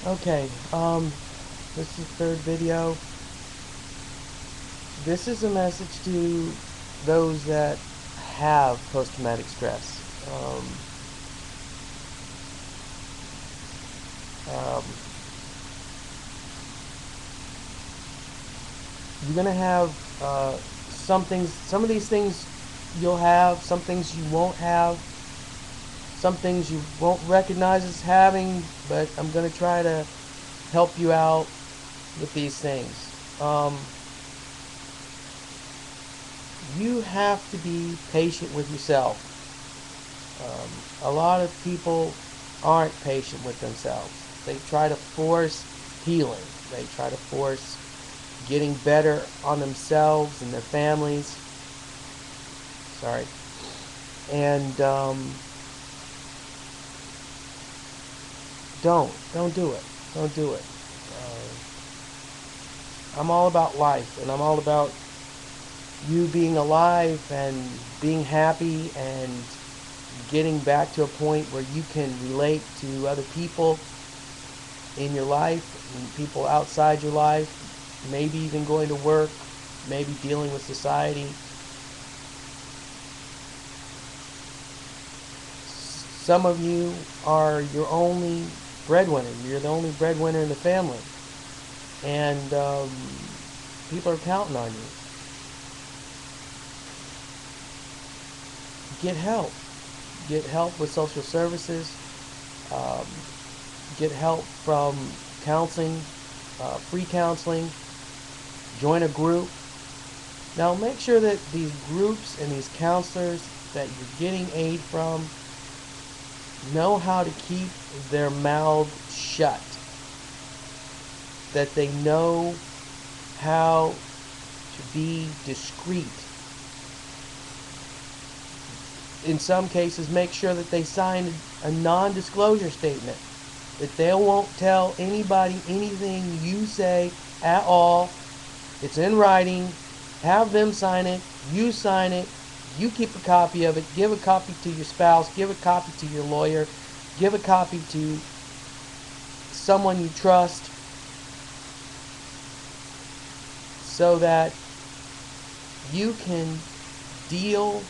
Okay, this is the third video. This is a message to those that have post-traumatic stress. Um, you're gonna have some of these things you'll have, some things you won't have, some things you won't recognize as having, but I'm gonna try to help you out with these things. You have to be patient with yourself. A lot of people aren't patient with themselves. They try to force healing. They try to force getting better on themselves and their families. Sorry. And don't do it. Don't do it. I'm all about life, and I'm all about you being alive and being happy and getting back to a point where you can relate to other people in your life and people outside your life, maybe even going to work, maybe dealing with society. Some of you are your only breadwinner. You're the only breadwinner in the family. And people are counting on you. Get help. Get help with social services. Um, get help from counseling, free counseling. Join a group. Now make sure that these groups and these counselors that you're getting aid from know how to keep their mouth shut. That they know how to be discreet. In some cases, make sure that they sign a non-disclosure statement. That they won't tell anybody anything you say at all. It's in writing. Have them sign it. You sign it. You keep a copy of it. Give a copy to your spouse. Give a copy to your lawyer. Give a copy to someone you trust, so that you can deal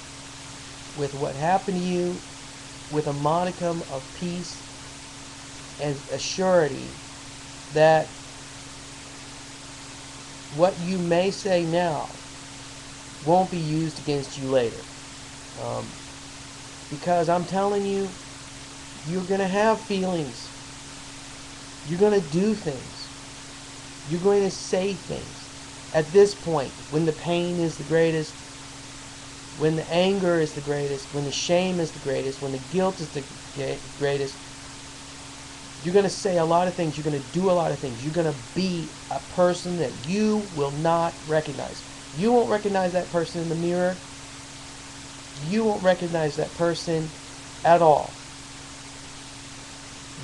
with what happened to you with a modicum of peace and a surety that what you may say now won't be used against you later. Because I'm telling you, you're going to have feelings. You're going to do things. You're going to say things. At this point, when the pain is the greatest, when the anger is the greatest, when the shame is the greatest, when the guilt is the greatest, you're going to say a lot of things. You're going to do a lot of things. You're going to be a person that you will not recognize. You won't recognize that person in the mirror. You won't recognize that person at all.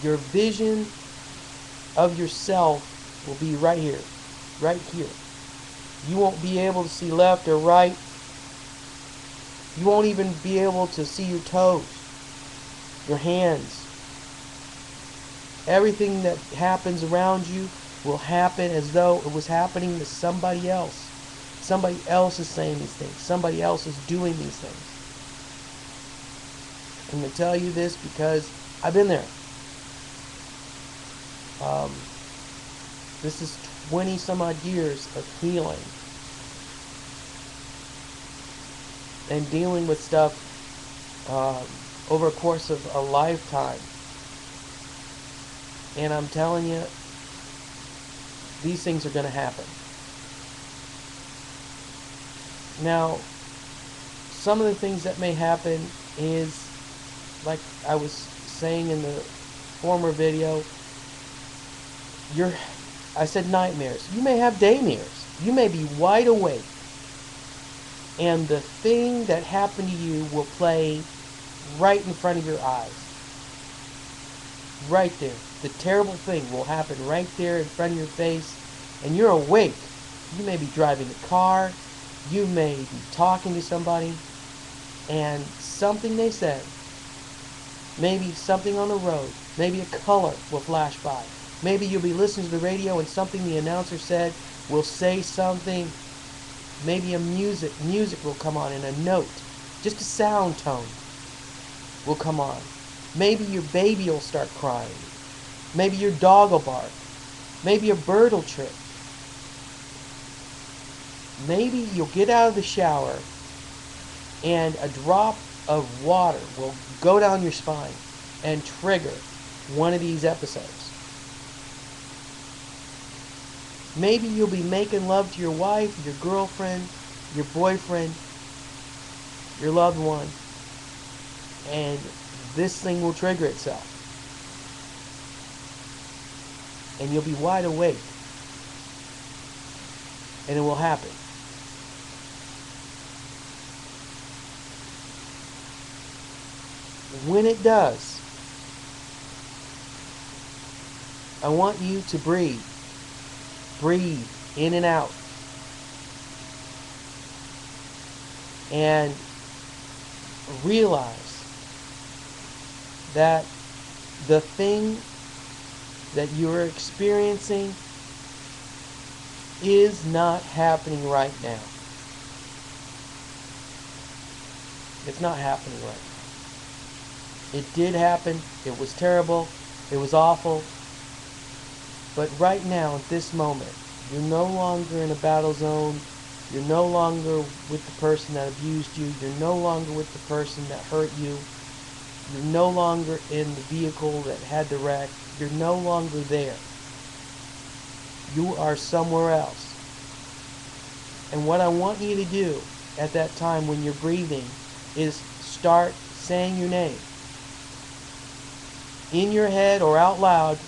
Your vision of yourself will be right here. Right here. You won't be able to see left or right. You won't even be able to see your toes, your hands. Everything that happens around you will happen as though it was happening to somebody else. Somebody else is saying these things. Somebody else is doing these things. I'm going to tell you this because I've been there. This is 20 some odd years of healing and dealing with stuff over a course of a lifetime. And I'm telling you, these things are going to happen. Now, some of the things that may happen is, like I was saying in the former video, I said nightmares. You may have daymares. You may be wide awake, and the thing that happened to you will play right in front of your eyes. Right there. The terrible thing will happen right there in front of your face, and you're awake. You may be driving a car. You may be talking to somebody, and something they said, maybe something on the road, maybe a color will flash by. Maybe you'll be listening to the radio and something the announcer said will say something. Maybe a music will come on and a note, just a sound tone will come on. Maybe your baby will start crying. Maybe your dog will bark. Maybe a bird will chirp. Maybe you'll get out of the shower and a drop of water will go down your spine and trigger one of these episodes. Maybe you'll be making love to your wife, your girlfriend, your boyfriend, your loved one, and this thing will trigger itself. And you'll be wide awake. And it will happen. When it does, I want you to breathe. Breathe in and out. And realize that the thing that you're experiencing is not happening right now. It's not happening right now. It did happen. It was terrible. It was awful. But right now, at this moment, you're no longer in a battle zone. You're no longer with the person that abused you. You're no longer with the person that hurt you. You're no longer in the vehicle that had the wreck. You're no longer there. You are somewhere else. And what I want you to do at that time when you're breathing is start saying your name. In your head or out loud,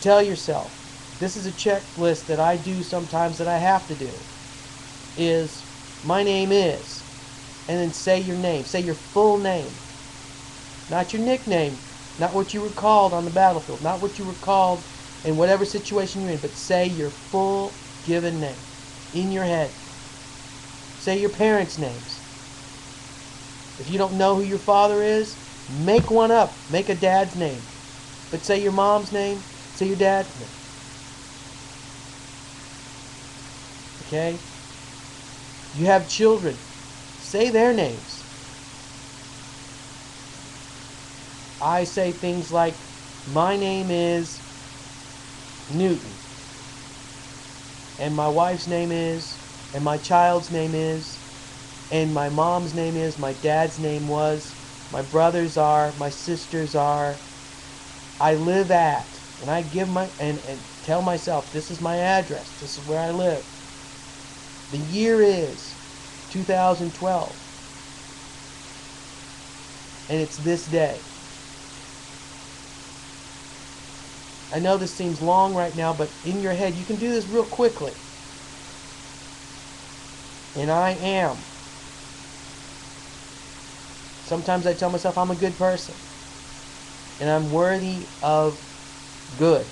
tell yourself, this is a checklist that I do sometimes that I have to do, is my name is, and then say your name. Say your full name. Not your nickname. Not what you were called on the battlefield. Not what you were called in whatever situation you're in. But say your full given name. In your head. Say your parents' names. If you don't know who your father is, make one up. Make a dad's name. But say your mom's name. Say your dad's name. Okay? You have children. Say their names. I say things like, my name is Newton. And my wife's name is, and my child's name is, and my mom's name is, my dad's name was, my brothers are, my sisters are, I live at, and I give my, and tell myself, this is my address, this is where I live. The year is 2012. And it's this day. I know this seems long right now, but in your head, you can do this real quickly. And I am. Sometimes I tell myself I'm a good person. And I'm worthy of good.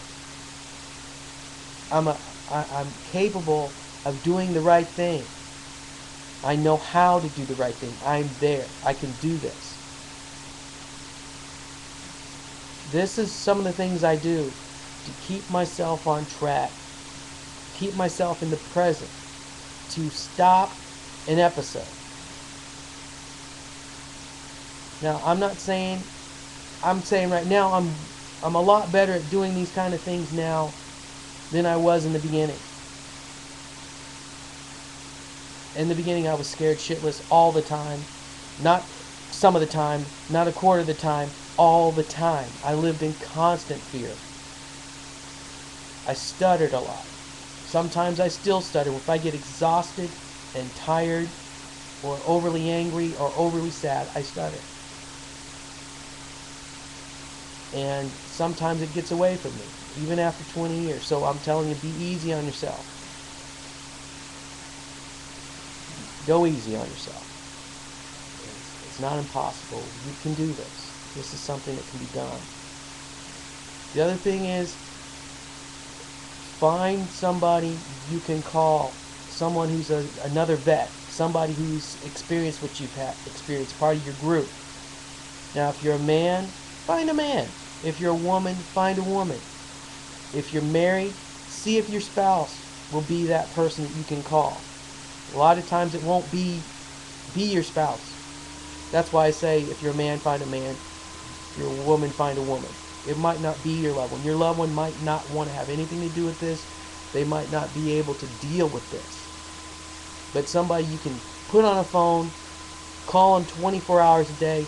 I'm capable of doing the right thing. I know how to do the right thing. I'm there. I can do this. This is some of the things I do to keep myself on track, keep myself in the present, to stop an episode. Now, I'm saying right now I'm a lot better at doing these kind of things now than I was in the beginning. In the beginning, I was scared shitless all the time. Not some of the time, not a quarter of the time, all the time. I lived in constant fear. I stuttered a lot. Sometimes I still stutter. If I get exhausted and tired or overly angry or overly sad, I stutter. And sometimes it gets away from me, even after 20 years. So I'm telling you, be easy on yourself. Go easy on yourself. It's not impossible. You can do this. This is something that can be done. The other thing is, find somebody you can call, someone who's another vet, somebody who's experienced what you've experienced, part of your group. Now, if you're a man, find a man. If you're a woman, find a woman. If you're married, see if your spouse will be that person that you can call. A lot of times it won't be your spouse. That's why I say if you're a man, find a man. If you're a woman, find a woman. It might not be your loved one. Your loved one might not want to have anything to do with this. They might not be able to deal with this. But somebody you can put on a phone, call them 24 hours a day,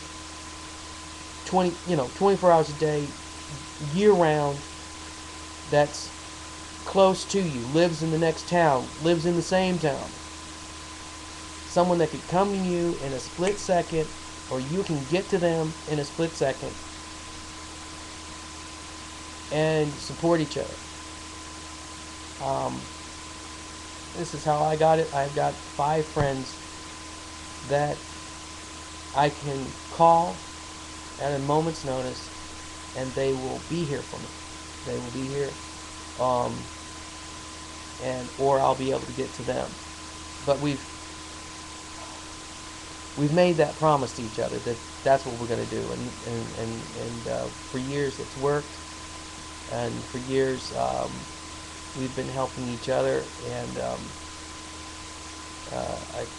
24 hours a day, year round, that's close to you, lives in the next town, lives in the same town. Someone that could come to you in a split second, or you can get to them in a split second and support each other. This is how I got it. I've got 5 friends that I can call at a moment's notice, and they will be here for me. They will be here, or I'll be able to get to them. But we've made that promise to each other that that's what we're going to do, and for years it's worked, and for years we've been helping each other, and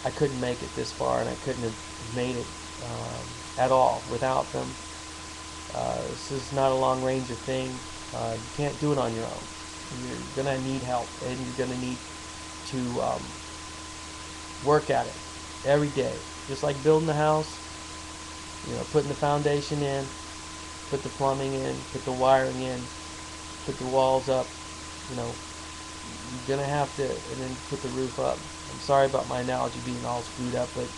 I couldn't make it this far, and I couldn't have made it at all without them. This is not a long ranger thing. You can't do it on your own. You're going to need help, and you're going to need to work at it every day. Just like building a house, putting the foundation in, put the plumbing in, put the wiring in, put the walls up, you're going to have to, and then put the roof up. I'm sorry about my analogy being all screwed up, but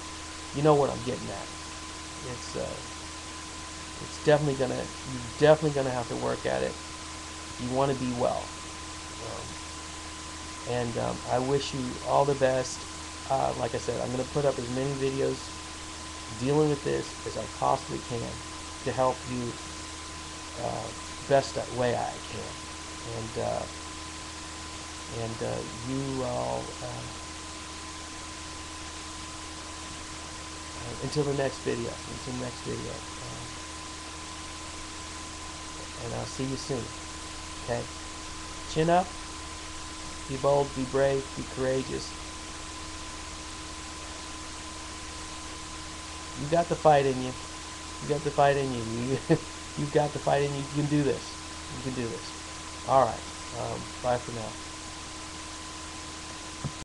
you know what I'm getting at. It's definitely you're definitely gonna have to work at it if you want to be well. I wish you all the best. Like I said, I'm gonna put up as many videos dealing with this as I possibly can to help you best way I can. You all. Until the next video. And I'll see you soon. Okay? Chin up. Be bold. Be brave. Be courageous. You got the fight in you. You got the fight in you. You've got the fight in you. You can do this. You can do this. All right. Bye for now.